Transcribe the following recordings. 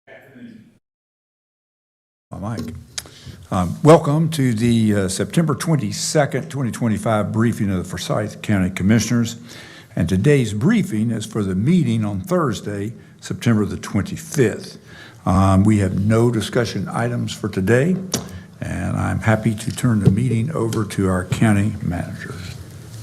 My mic. Welcome to the September 22nd, 2025 briefing of the Forsyth County Commissioners. And today's briefing is for the meeting on Thursday, September the 25th. We have no discussion items for today, and I'm happy to turn the meeting over to our county manager.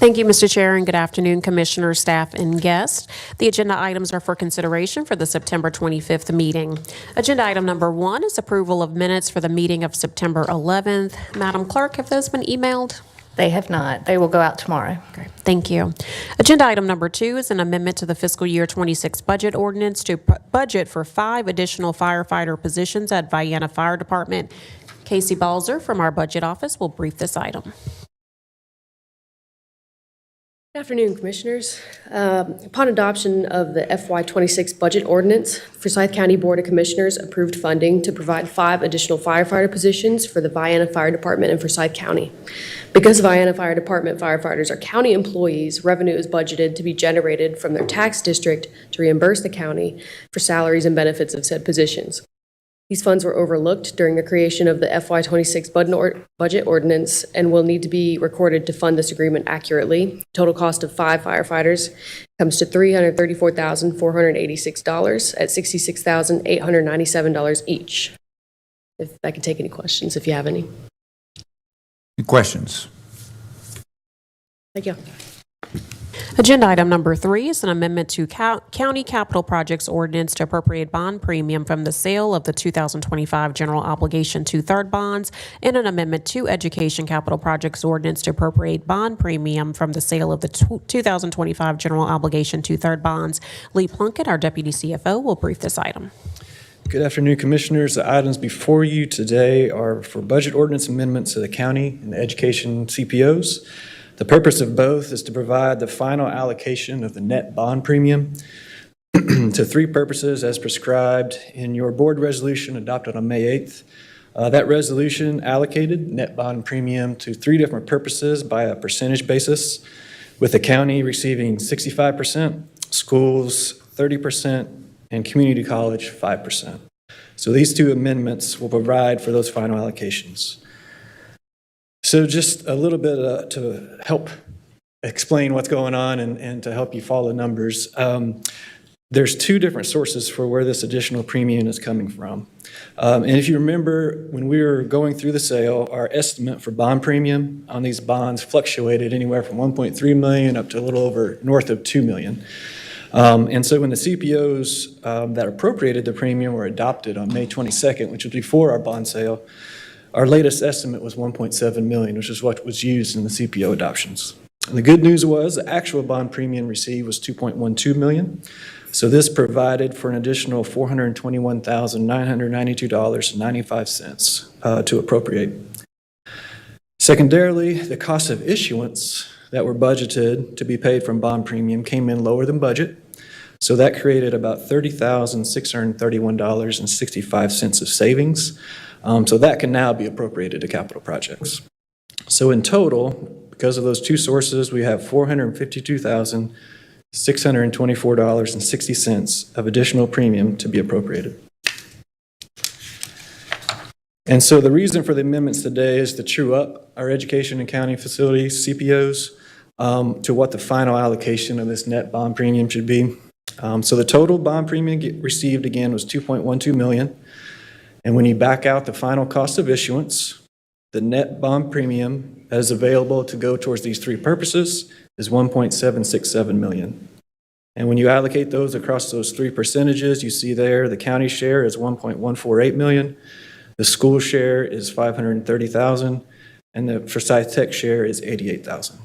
Thank you, Mr. Chair, and good afternoon, Commissioners, staff, and guests. The agenda items are for consideration for the September 25th meeting. Agenda item number 1 is approval of minutes for the meeting of September 11th. Madam Clerk, have those been emailed? They have not. They will go out tomorrow. Okay, thank you. Agenda item number 2 is an amendment to the fiscal year 26 budget ordinance to budget for 5 additional firefighter positions at Vienna Fire Department. Casey Balzer from our budget office will brief this item. Good afternoon, Commissioners. Upon adoption of the FY26 budget ordinance, Forsyth County Board of Commissioners approved funding to provide 5 additional firefighter positions for the Vienna Fire Department in Forsyth County. Because Vienna Fire Department firefighters are county employees, revenue is budgeted to be generated from their tax district to reimburse the county for salaries and benefits of said positions. These funds were overlooked during the creation of the FY26 budget ordinance and will need to be recorded to fund this agreement accurately. Total cost of 5 firefighters comes to $334,486 at $66,897 each. If I could take any questions, if you have any. Any questions? Thank you. Agenda item number 3 is an amendment to County Capital Projects Ordinance to appropriate bond premium from the sale of the 2025 General Obligation 2/3 bonds, and an amendment to Education Capital Projects Ordinance to appropriate bond premium from the sale of the 2025 General Obligation 2/3 bonds. Lee Plunkett, our Deputy CFO, will brief this item. Good afternoon, Commissioners. The items before you today are for budget ordinance amendments to the county and the education CPOs. The purpose of both is to provide the final allocation of the net bond premium to 3 purposes as prescribed in your board resolution adopted on May 8th. That resolution allocated net bond premium to 3 different purposes by a percentage basis, with the county receiving 65%, schools 30%, and community college 5%. So these 2 amendments will provide for those final allocations. So just a little bit to help explain what's going on and to help you follow the numbers. There's 2 different sources for where this additional premium is coming from. And if you remember, when we were going through the sale, our estimate for bond premium on these bonds fluctuated anywhere from $1.3 million up to a little over north of $2 million. And so when the CPOs that appropriated the premium were adopted on May 22nd, which was before our bond sale, our latest estimate was $1.7 million, which is what was used in the CPO adoptions. And the good news was the actual bond premium received was $2.12 million. So this provided for an additional $421,992.95 to appropriate. Secondarily, the cost of issuance that were budgeted to be paid from bond premium came in lower than budget. So that created about $30,631.65 of savings. So that can now be appropriated to capital projects. So in total, because of those 2 sources, we have $452,624.60 of additional premium to be appropriated. And so the reason for the amendments today is to true up our education and county facilities, CPOs, to what the final allocation of this net bond premium should be. So the total bond premium received again was $2.12 million. And when you back out the final cost of issuance, the net bond premium that is available to go towards these 3 purposes is $1.767 million. And when you allocate those across those 3 percentages, you see there the county share is $1.148 million, the school share is $530,000, and the Forsyth Tech share is $88,000.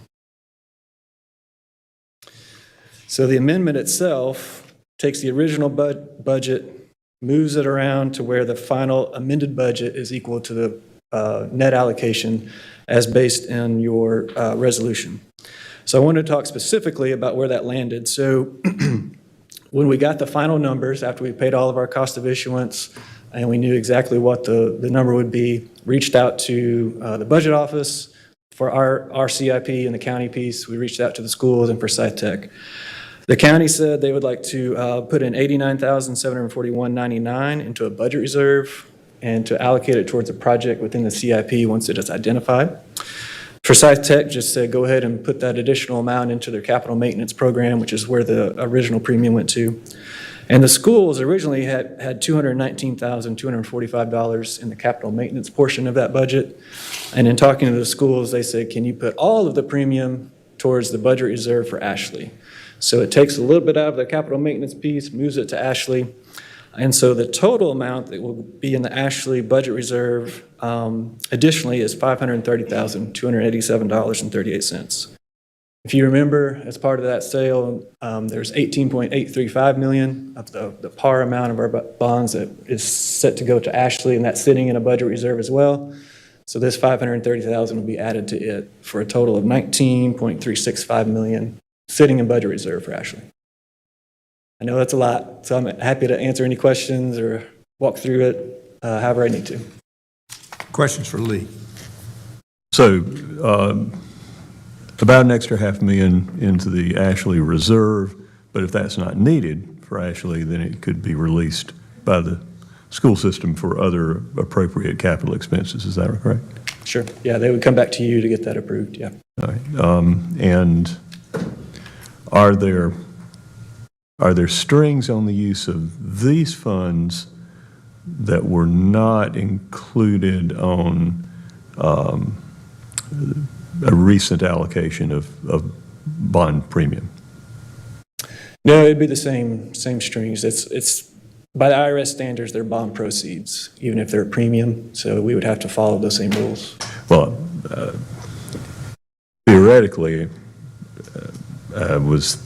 So the amendment itself takes the original budget, moves it around to where the final amended budget is equal to the net allocation as based in your resolution. So I want to talk specifically about where that landed. So when we got the final numbers after we paid all of our cost of issuance and we knew exactly what the number would be, reached out to the budget office for our CIP and the county piece. We reached out to the schools and Forsyth Tech. The county said they would like to put in $89,741.99 into a budget reserve and to allocate it towards a project within the CIP once it is identified. Forsyth Tech just said go ahead and put that additional amount into their capital maintenance program, which is where the original premium went to. And the schools originally had $219,245 in the capital maintenance portion of that budget. And in talking to the schools, they said, can you put all of the premium towards the budget reserve for Ashley? So it takes a little bit out of the capital maintenance piece, moves it to Ashley. And so the total amount that will be in the Ashley budget reserve additionally is $530,287.38. If you remember, as part of that sale, there's $18.835 million of the par amount of our bonds that is set to go to Ashley, and that's sitting in a budget reserve as well. So this $530,000 will be added to it for a total of $19.365 million sitting in budget reserve for Ashley. I know that's a lot, so I'm happy to answer any questions or walk through it however I need to. Questions for Lee? So about an extra $500,000 into the Ashley reserve, but if that's not needed for Ashley, then it could be released by the school system for other appropriate capital expenses. Is that correct? Sure. Yeah, they would come back to you to get that approved, yeah. All right. And are there strings on the use of these funds that were not included on a recent allocation of bond premium? No, it'd be the same strings. It's by the IRS standards, they're bond proceeds, even if they're a premium. So we would have to follow those same rules. Well, theoretically, I was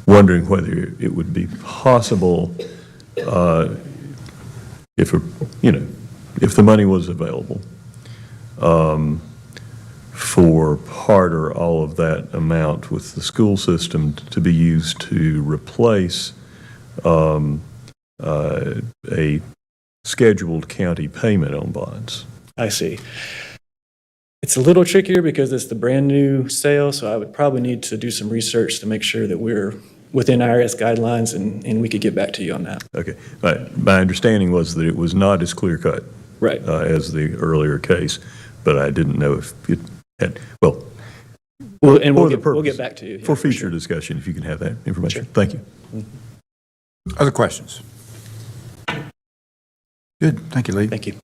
wondering whether it would be possible if the money was available for part or all of that amount with the school system to be used to replace a scheduled county payment on bonds. I see. It's a little trickier because it's the brand new sale, so I would probably need to do some research to make sure that we're within IRS guidelines and we could get back to you on that. Okay. My understanding was that it was not as clear-cut Right. as the earlier case, but I didn't know if it had, well, Well, and for we'll the get purpose, back to you. yeah, for future sure. discussion, if you can have that information. Sure. Thank you. Other questions? Good, thank you, Lee. Thank you.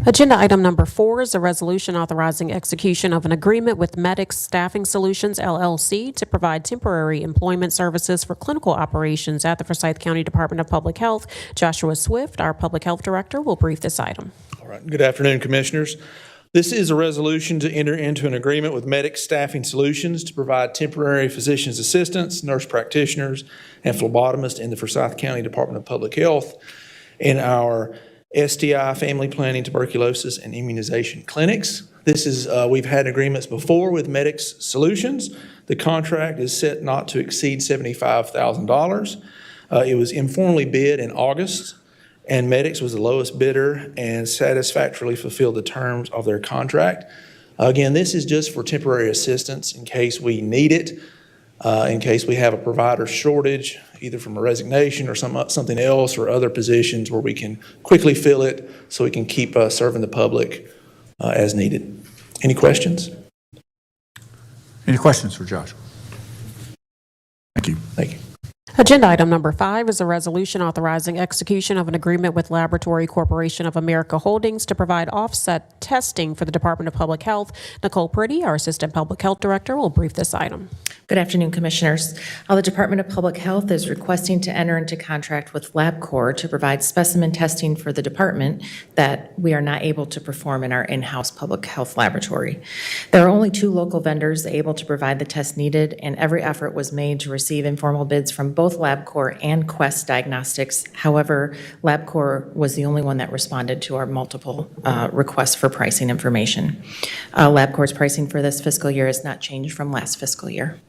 Agenda item number 4 is a resolution authorizing execution of an agreement with Medix Staffing Solutions, LLC, to provide temporary employment services for clinical operations at the Forsyth County Department of Public Health. Joshua Swift, our Public Health Director, will brief this item. All right. Good afternoon, Commissioners. This is a resolution to enter into an agreement with Medix Staffing Solutions to provide temporary physician's assistants, nurse practitioners, and phlebotomists in the Forsyth County Department of Public Health in our STI, family planning, tuberculosis, and immunization clinics. This is, we've had agreements before with Medix Solutions. The contract is set not to exceed $75,000. It was informally bid in August, and Medix was the lowest bidder and satisfactorily fulfilled the terms of their contract. Again, this is just for temporary assistance in case we need it, in case we have a provider shortage, either from a resignation or something else, or other positions where we can quickly fill it so we can keep serving the public as needed. Any questions? Any questions for Joshua? Thank you. Thank you. Agenda item number 5 is a resolution authorizing execution of an agreement with Laboratory Corporation of America Holdings to provide offset testing for the Department of Public Health. Nicole Priddy, our Assistant Public Health Director, will brief this item. Good afternoon, Commissioners. The Department of Public Health is requesting to enter into contract with LabCorp to provide specimen testing for the department that we are not able to perform in our in-house public health laboratory. There are only 2 local vendors able to provide the test needed, and every effort was made to receive informal bids from both LabCorp and Quest Diagnostics. However, LabCorp was the only one that responded to our multiple requests for pricing information. LabCorp's pricing for this fiscal year has not changed from last fiscal year.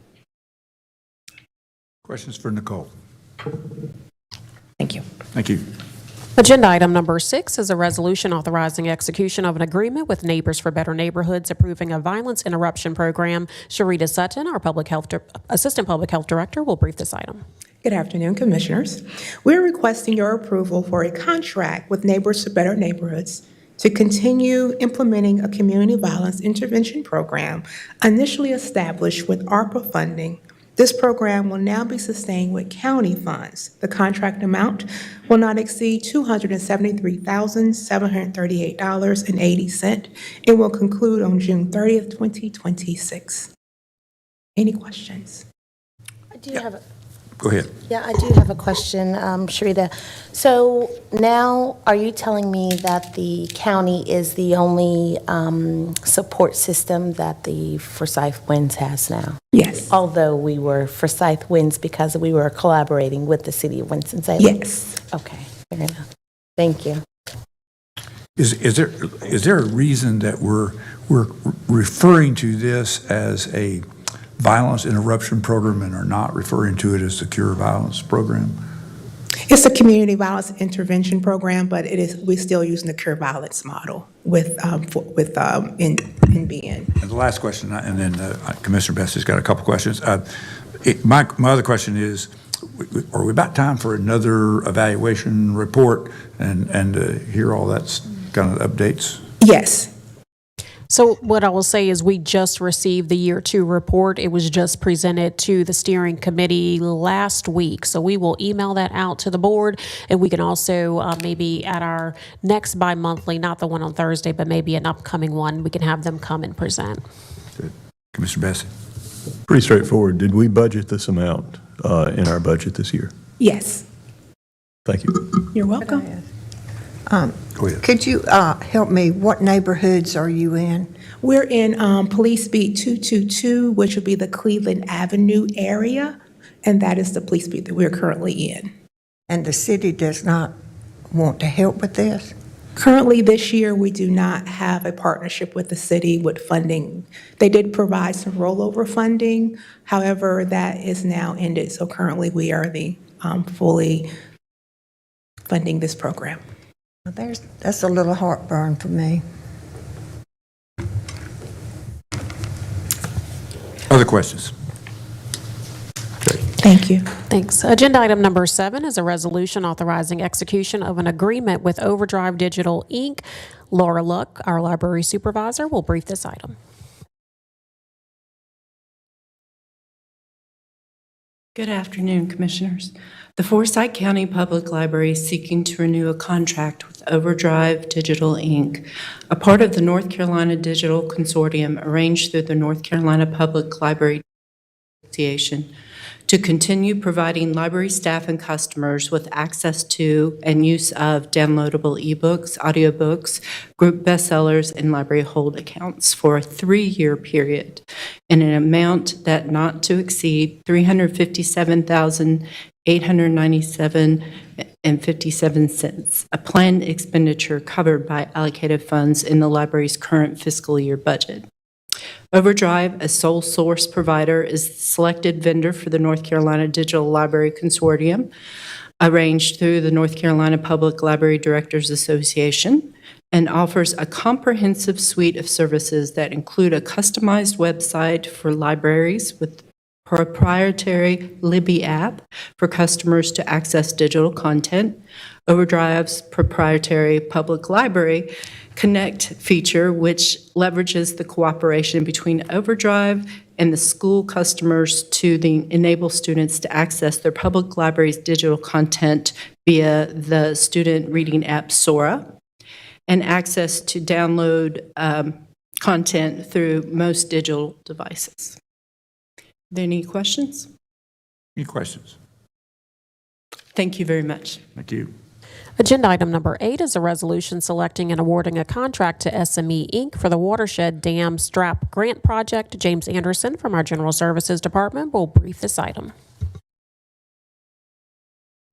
Questions for Nicole? Thank you. Thank you. Agenda item number 6 is a resolution authorizing execution of an agreement with Neighbors for Better Neighborhoods, approving a violence interruption program. Sharita Sutton, our Assistant Public Health Director, will brief this item. Good afternoon, Commissioners. We're requesting your approval for a contract with Neighbors for Better Neighborhoods to continue implementing a community violence intervention program initially established with ARPA funding. This program will now be sustained with county funds. The contract amount will not exceed $273,738.80. It will conclude on June 30th, 2026. Any questions? I do have a, Go ahead. yeah, I do have a question, Sharita. So now, are you telling me that the county is the only support system that the Forsyth Winds has now? Yes. Although we were Forsyth Winds because we were collaborating with the city of Winston-Salem? Yes. Okay, fair enough. Thank you. Is there a reason that we're referring to this as a violence interruption program and are not referring to it as Secure Violence Program? It's a community violence intervention program, but we're still using the Cure Violence model with NBN. And the last question, and then Commissioner Bessie's got a couple questions. My other question is, are we about time for another evaluation report and hear all that's kind of updates? Yes. So what I will say is we just received the year 2 report. It was just presented to the steering committee last week. So we will email that out to the board, and we can also maybe at our next bi-monthly, not the one on Thursday, but maybe an upcoming one, we can have them come and present. Good. Commissioner Bessie? Pretty straightforward. Did we budget this amount in our budget this year? Yes. Thank you. You're welcome. Go ahead. Could you help me? What neighborhoods are you in? We're in Police Beat 222, which would be the Cleveland Avenue area, and that is the police beat that we're currently in. And the city does not want to help with this? Currently, this year, we do not have a partnership with the city with funding. They did provide some rollover funding. However, that is now ended. So currently, we are the fully funding this program. Well, that's a little heartburn for me. Other questions? Okay. Thank you. Thanks. Agenda item number 7 is a resolution authorizing execution of an agreement with Overdrive Digital, Inc. Laura Luck, our library supervisor, will brief this item. Good afternoon, Commissioners. The Forsyth County Public Library is seeking to renew a contract with Overdrive Digital, Inc., a part of the North Carolina Digital Consortium arranged through the North Carolina Public Library Association, to continue providing library staff and customers with access to and use of downloadable ebooks, audiobooks, group bestsellers, and library hold accounts for a 3-year period in an amount that not to exceed $357,897.57, a planned expenditure covered by allocated funds in the library's current fiscal year budget. Overdrive, a sole source provider, is the selected vendor for the North Carolina Digital Library Consortium, arranged through the North Carolina Public Library Directors Association, and offers a comprehensive suite of services that include a customized website for libraries with proprietary Libby app for customers to access digital content, Overdrive's proprietary Public Library Connect feature, which leverages the cooperation between Overdrive and the school customers to enable students to access their public library's digital content via the student reading app Sora, and access to download content through most digital devices. Are there any questions? Any questions? Thank you very much. Thank you. Agenda item number 8 is a resolution selecting and awarding a contract to SME Inc. for the Watershed Dam Strap Grant Project. James Anderson from our General Services Department will brief this item.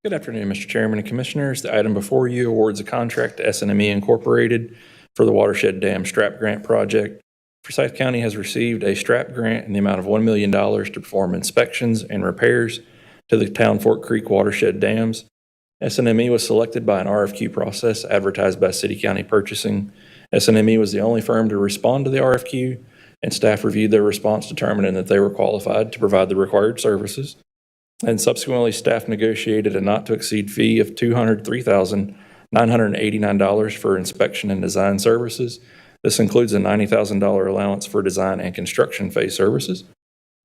Good afternoon, Mr. Chairman and Commissioners. The item before you awards a contract to SNME Incorporated for the Watershed Dam Strap Grant Project. Forsyth County has received a strap grant in the amount of $1 million to perform inspections and repairs to the Town Fork Creek watershed dams. SNME was selected by an RFQ process advertised by City County Purchasing. SNME was the only firm to respond to the RFQ, and staff reviewed their response, determining that they were qualified to provide the required services. And subsequently, staff negotiated a not-to-exceed fee of $203,989 for inspection and design services. This includes a $90,000 allowance for design and construction phase services.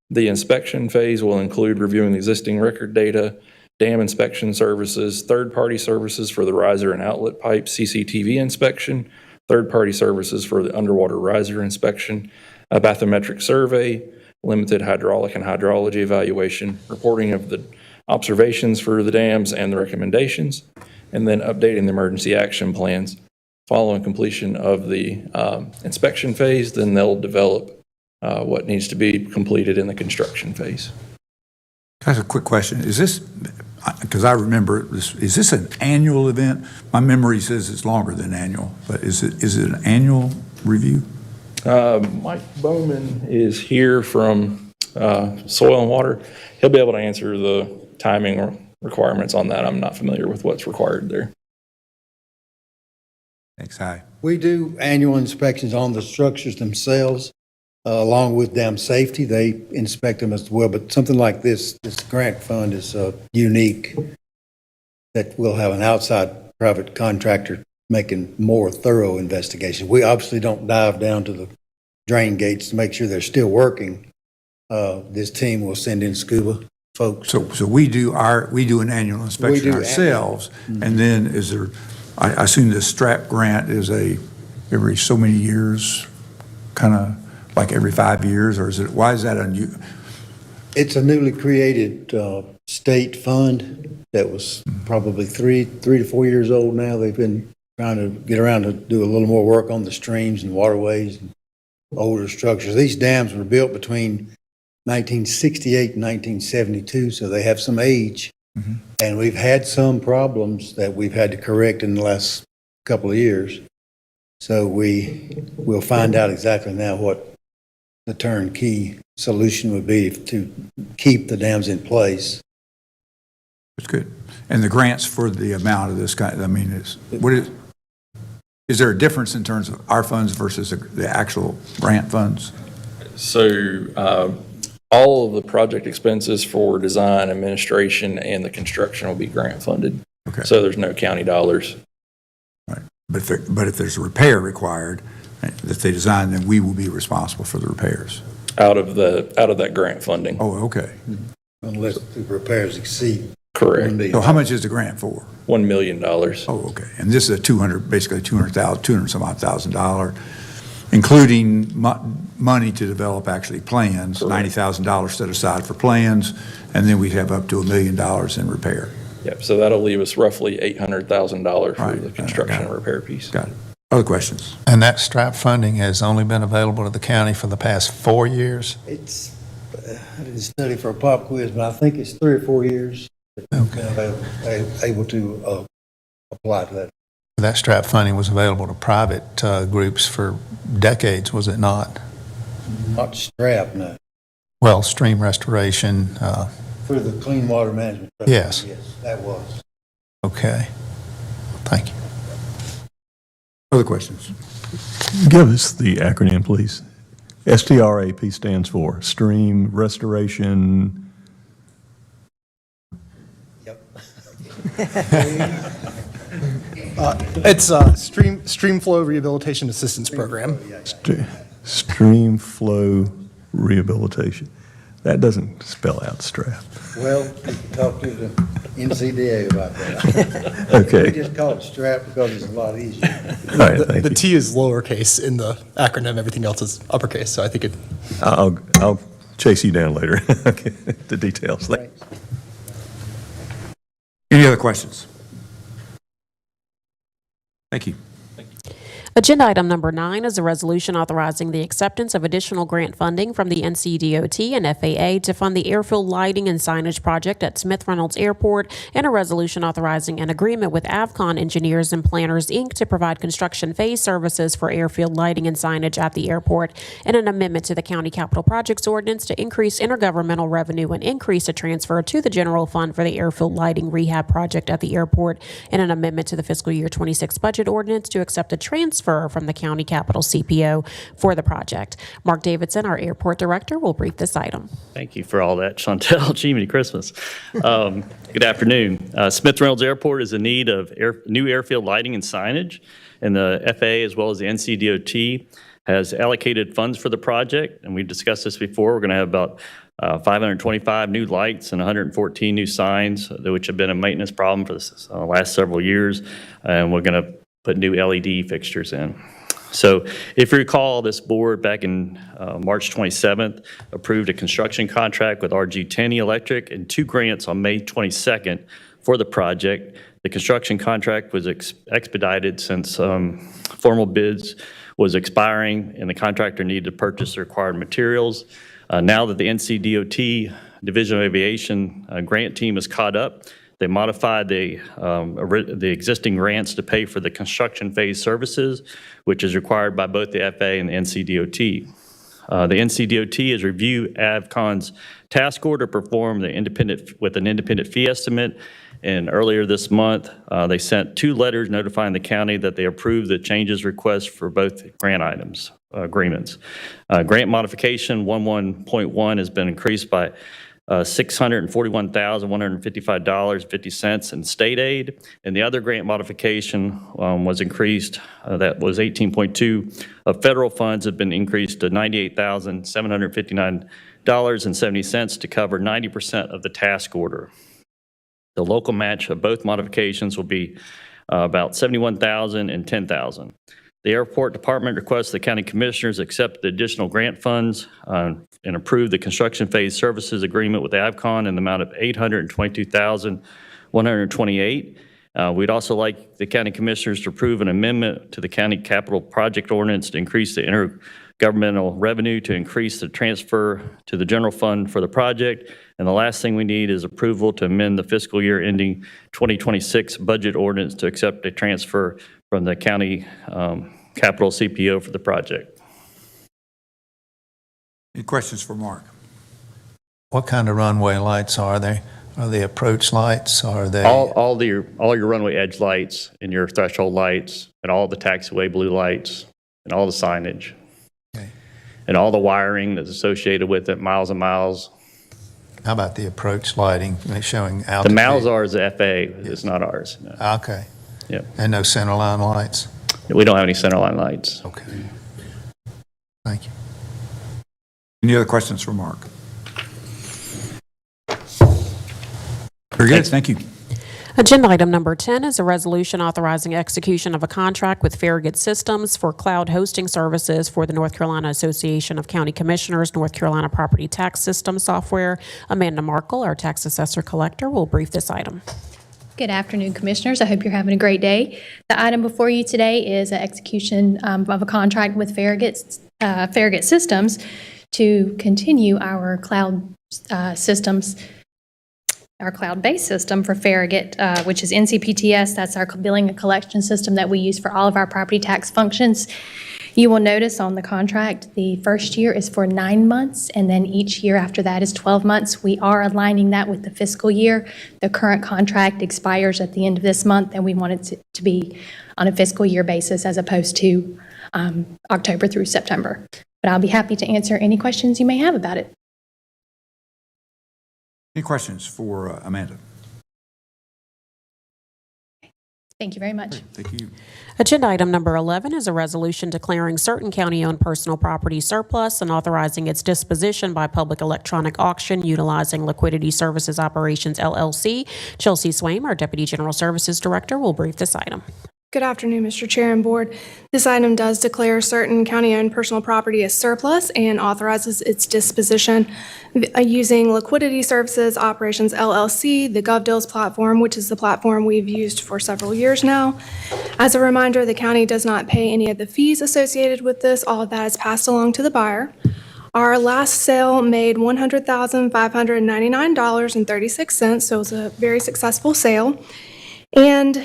The inspection phase will include reviewing existing record data, dam inspection services, third-party services for the riser and outlet pipe CCTV inspection, third-party services for the underwater riser inspection, a bathymetric survey, limited hydraulic and hydrology evaluation, reporting of the observations for the dams and the recommendations, and then updating the emergency action plans. Following completion of the inspection phase, then they'll develop what needs to be completed in the construction phase. That's a quick question. Is this, because I remember this, is this an annual event? My memory says it's longer than annual, but is it an annual review? Mike Bowman is here from Soil and Water. He'll be able to answer the timing requirements on that. I'm not familiar with what's required there. Thanks, Hy. We do annual inspections on the structures themselves, along with dam safety. They inspect them as well, but something like this grant fund is unique, that we'll have an outside private contractor making more thorough investigation. We obviously don't dive down to the drain gates to make sure they're still working. This team will send in scuba folks. So we do an annual inspection do ourselves, and then is there, I assume the STRAP grant is every so many years, kind of like every 5 years, or is it, why is that unusual? It's a newly created state fund that was probably three to 4 years old now. They've been trying to get around to do a little more work on the streams and waterways and older structures. These dams were built between 1968 and 1972, so they have some age. Mm-hmm. And we've had some problems that we've had to correct in the last couple of years. So we'll find out exactly now what the turnkey solution would be to keep the dams in place. That's good. And the grants for the amount of this kind, I mean, is there a difference in terms of our funds versus the actual grant funds? So all of the project expenses for design, administration, and the construction will be grant funded. Okay. So there's no county dollars. Right. But if there's a repair required that they design, then we will be responsible for the repairs. Out of that grant funding. Oh, okay. Unless the repairs exceed. Correct. So how much is the grant for? $1 million. Oh, okay. And this is basically $200,000, including money to develop actually plans, $90,000 set aside for plans, and then we have up to $1 million in repair. Yep, so that'll leave us roughly $800,000 for Right. the construction and repair piece. Got it. Other questions? And that STRAP funding has only been available to the county for the past 4 years? It's, I didn't study for a pop quiz, but I think it's 3 or 4 years that we've been able to apply to that. That STRAP funding was available to private groups for decades, was it not? Not STRAP, no. Well, stream restoration, For the Clean Water Management Program. Yes. Yes, that was. okay. Thank you. Other questions? Give us the acronym, please. STRAP stands for Stream Restoration. Yep. It's Stream Flow Rehabilitation Assistance Program. Stream Flow Rehabilitation. That doesn't spell out STRAP. Well, you can talk to the NCDA about that. Okay. We just call it STRAP because it's a lot easier. All right, thank The you. T is lowercase in the acronym, everything else is uppercase, so I think it, I'll chase you down later. Okay, the details. Thanks. Any other questions? Thank you. Agenda item number 9 is a resolution authorizing the acceptance of additional grant funding from the NCDOT and FAA to fund the airfield lighting and signage project at Smith Reynolds Airport, and a resolution authorizing an agreement with Avcon Engineers and Planners, Inc. to provide construction phase services for airfield lighting and signage at the airport, and an amendment to the County Capital Projects Ordinance to increase intergovernmental revenue and increase a transfer to the general fund for the airfield lighting rehab project at the airport, and an amendment to the fiscal year 26 budget ordinance to accept a transfer from the County Capital CPO for the project. Mark Davidson, our airport director, will brief this item. Thank you for all that, Chantel. Jiminy Christmas. Good afternoon. Smith Reynolds Airport is in need of new airfield lighting and signage, and the FAA as well as the NCDOT has allocated funds for the project, and we've discussed this before. We're going to have about 525 new lights and 114 new signs, which have been a maintenance problem for the last several years, and we're going to put new LED fixtures in. So if you recall, this board back in March 27th approved a construction contract with RG Taney Electric and 2 grants on May 22nd for the project. The construction contract was expedited since formal bids was expiring and the contractor needed to purchase the required materials. Now that the NCDOT Division of Aviation grant team is caught up, they modified the existing grants to pay for the construction phase services, which is required by both the FAA and the NCDOT. The NCDOT has reviewed Avcon's task order performed with an independent fee estimate, and earlier this month, they sent 2 letters notifying the county that they approved the changes request for both grant agreements. Grant modification 11.1 has been increased by $641,155.50 in state aid, and the other grant modification was increased. That was 18.2 of federal funds have been increased to $98,759.70 to cover 90% of the task order. The local match of both modifications will be about $71,000 and $10,000. The airport department requests the county commissioners accept the additional grant funds and approve the construction phase services agreement with Avcon in the amount of $822,128. We'd also like the county commissioners to approve an amendment to the county capital project ordinance to increase the intergovernmental revenue to increase the transfer to the general fund for the project. And the last thing we need is approval to amend the fiscal year ending 2026 budget ordinance to accept a transfer from the county capital CPO for the project. Any questions for Mark? What kind of runway lights are they? Are they approach lights? Are they? All your runway edge lights and your threshold lights and all the taxiway blue lights and all the signage. Okay. And all the wiring that's associated with it, miles and miles. How about the approach lighting showing altitude? The miles is the FAA, it's not ours. No. Okay. Yep. And no center line lights? We don't have any center line lights. Okay. Thank you. Any other questions for Mark? Very good, thank you. Agenda item number 10 is a resolution authorizing execution of a contract with Farragut Systems for cloud hosting services for the North Carolina Association of County Commissioners, North Carolina Property Tax System software. Amanda Markle, our tax assessor collector, will brief this item. Good afternoon, Commissioners. I hope you're having a great day. The item before you today is an execution of a contract with Farragut Systems to continue our cloud systems, our cloud-based system for Farragut, which is NCPTS. That's our billing and collection system that we use for all of our property tax functions. You will notice on the contract, the first year is for 9 months, and then each year after that is 12 months. We are aligning that with the fiscal year. The current contract expires at the end of this month, and we want it to be on a fiscal year basis as opposed to October through September. But I'll be happy to answer any questions you may have about it. Any questions for Amanda? Thank you very much. Thank you. Agenda item number 11 is a resolution declaring certain county-owned personal property surplus and authorizing its disposition by public electronic auction utilizing Liquidity Services Operations, LLC. Chelsea Swaim, our Deputy General Services Director, will brief this item. Good afternoon, Mr. Chair and Board. This item does declare certain county-owned personal property as surplus and authorizes its disposition using Liquidity Services Operations LLC, the GovDeals platform, which is the platform we've used for several years now. As a reminder, the county does not pay any of the fees associated with this. All of that is passed along to the buyer. Our last sale made $100,599.36, so it was a very successful sale. And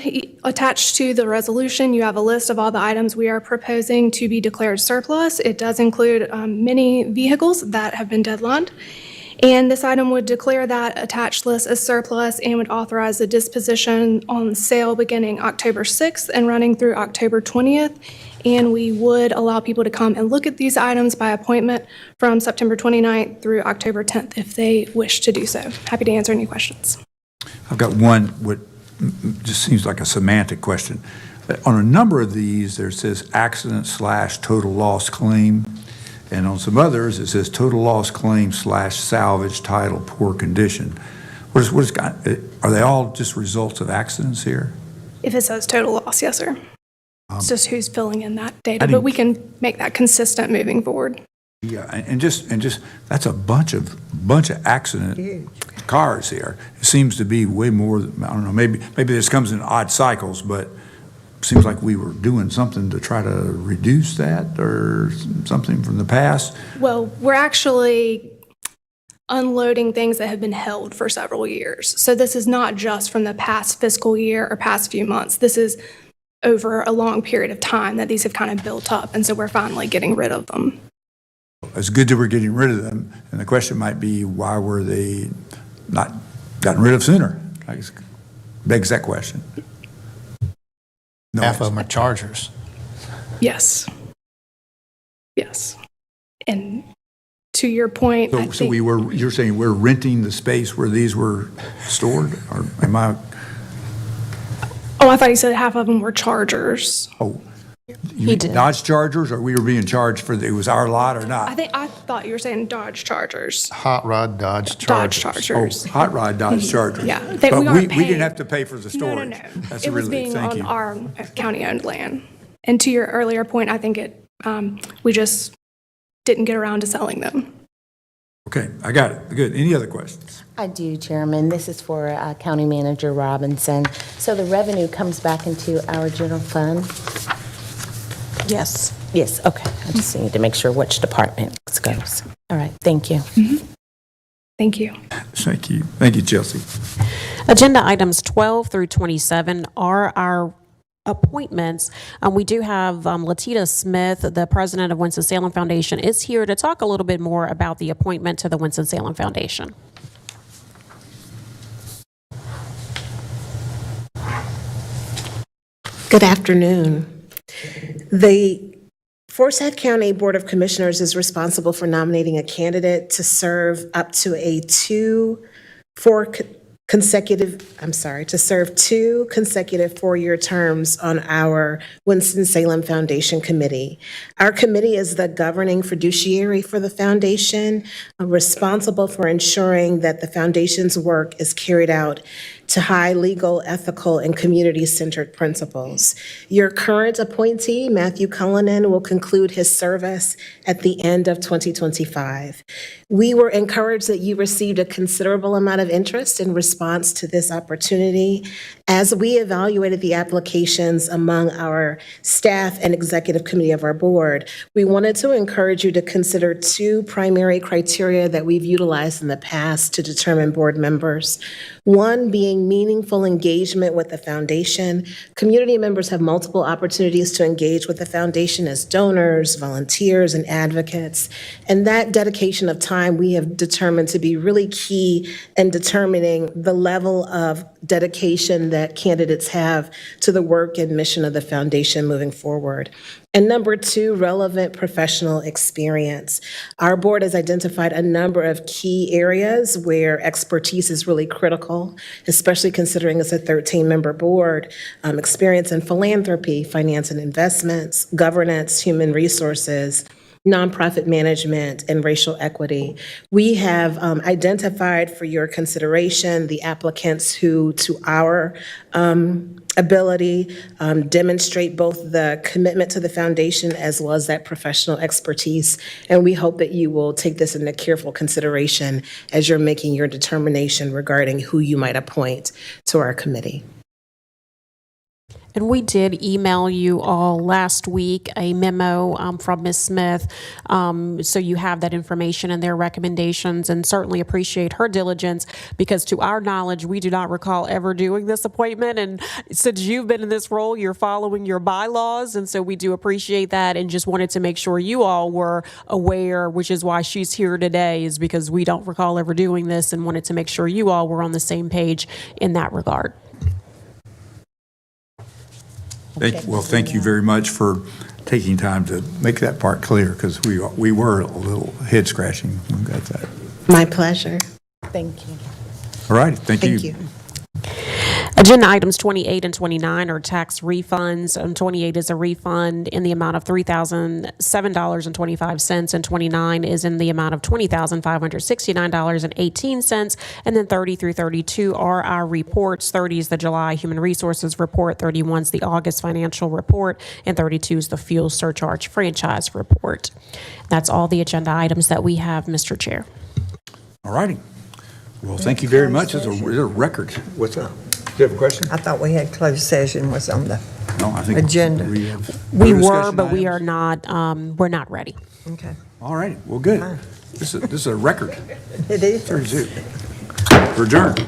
attached to the resolution, you have a list of all the items we are proposing to be declared surplus. It does include many vehicles that have been deadlined. And this item would declare that attached list as surplus and would authorize the disposition on sale beginning October 6th and running through October 20th. And we would allow people to come and look at these items by appointment from September 29th through October 10th if they wish to do so. Happy to answer any questions. I've got one, what just seems like a semantic question. On a number of these, there says accident/total loss claim, and on some others, it says total loss claim / salvage title poor condition. Are they all just results of accidents here? If it says total loss, yes, sir. It's just who's filling in that data, I but we can make that consistent moving forward. Yeah, and just that's a bunch of accident cars here. It seems to be way more. I don't know. Maybe this comes in odd cycles, but it seems like we were doing something to try to reduce that or something from the past. Well, we're actually unloading things that have been held for several years. So this is not just from the past fiscal year or past few months. This is over a long period of time that these have kind of built up, and so we're finally getting rid of them. It's good that we're getting rid of them, and the question might be, why were they not gotten rid of sooner? I guess begs that question. No Half of answer. them are Chargers. Yes. Yes. And to your point, I So think, you're saying we're renting the space where these were stored, or am I? oh, I thought you said half of them were Chargers. Oh, you mean Dodge Chargers, or we were being charged for it was our lot or not? I thought you were saying Dodge Chargers. Hot Rod Dodge Dodge Chargers. Chargers. Oh, Hot Rod Dodge Chargers. Yeah, But we we aren't didn't paying- have to pay for the storage. No. That's It a was relief. being Thank on you. our county-owned land. And to your earlier point, I think we just didn't get around to selling them. Okay, I got it. Good. Any other questions? I do, Chairman. This is for County Manager Robinson. So the revenue comes back into our general fund? Yes. Yes, okay. I just need to make sure which department it goes. All right, thank you. Thank you. Thank you. Thank you, Chelsea. Agenda items 12 through 27 are our appointments. We do have Latita Smith, the president of Winston-Salem Foundation, is here to talk a little bit more about the appointment to the Winston-Salem Foundation. Good afternoon. The Forsyth County Board of Commissioners is responsible for nominating a candidate to serve up to two consecutive 4-year terms on our Winston-Salem Foundation Committee. Our committee is the governing fiduciary for the foundation, responsible for ensuring that the foundation's work is carried out to high legal, ethical, and community-centered principles. Your current appointee, Matthew Cullinan, will conclude his service at the end of 2025. We were encouraged that you received a considerable amount of interest in response to this opportunity. As we evaluated the applications among our staff and executive committee of our board, we wanted to encourage you to consider two primary criteria that we've utilized in the past to determine board members. One being meaningful engagement with the foundation. Community members have multiple opportunities to engage with the foundation as donors, volunteers, and advocates. And that dedication of time we have determined to be really key in determining the level of dedication that candidates have to the work and mission of the foundation moving forward. And number two, relevant professional experience. Our board has identified a number of key areas where expertise is really critical, especially considering it's a 13-member board. Experience in philanthropy, finance and investments, governance, human resources, nonprofit management, and racial equity. We have identified for your consideration the applicants who, to our ability, demonstrate both the commitment to the foundation as well as that professional expertise. And we hope that you will take this into careful consideration as you're making your determination regarding who you might appoint to our committee. And we did email you all last week a memo from Ms. Smith, so you have that information and their recommendations, and certainly appreciate her diligence, because to our knowledge, we do not recall ever doing this appointment. And since you've been in this role, you're following your bylaws, and so we do appreciate that, and just wanted to make sure you all were aware, which is why she's here today, is because we don't recall ever doing this, and wanted to make sure you all were on the same page in that regard. Well, thank you very much for taking time to make that part clear, because we were a little head scratching when we got that. My pleasure. Thank you. All right, thank you. Thank you. Agenda items 28 and 29 are tax refunds. 28 is a refund in the amount of $3,007.25, and 29 is in the amount of $20,569.18. And then 30 through 32 are our reports. 30 is the July Human Resources Report, 31 is the August Financial Report, and 32 is the Fuel Surcharge Franchise Report. That's all the agenda items that we have, Mr. Chair. All righty. Well, thank you very much. It's a record. What's up? Do you have a question? I thought we had closed session was on the No, I think agenda. We were, but we are not, we're not ready. Okay. All righty. Well, good. This is a record. It is. 32. We're adjourned.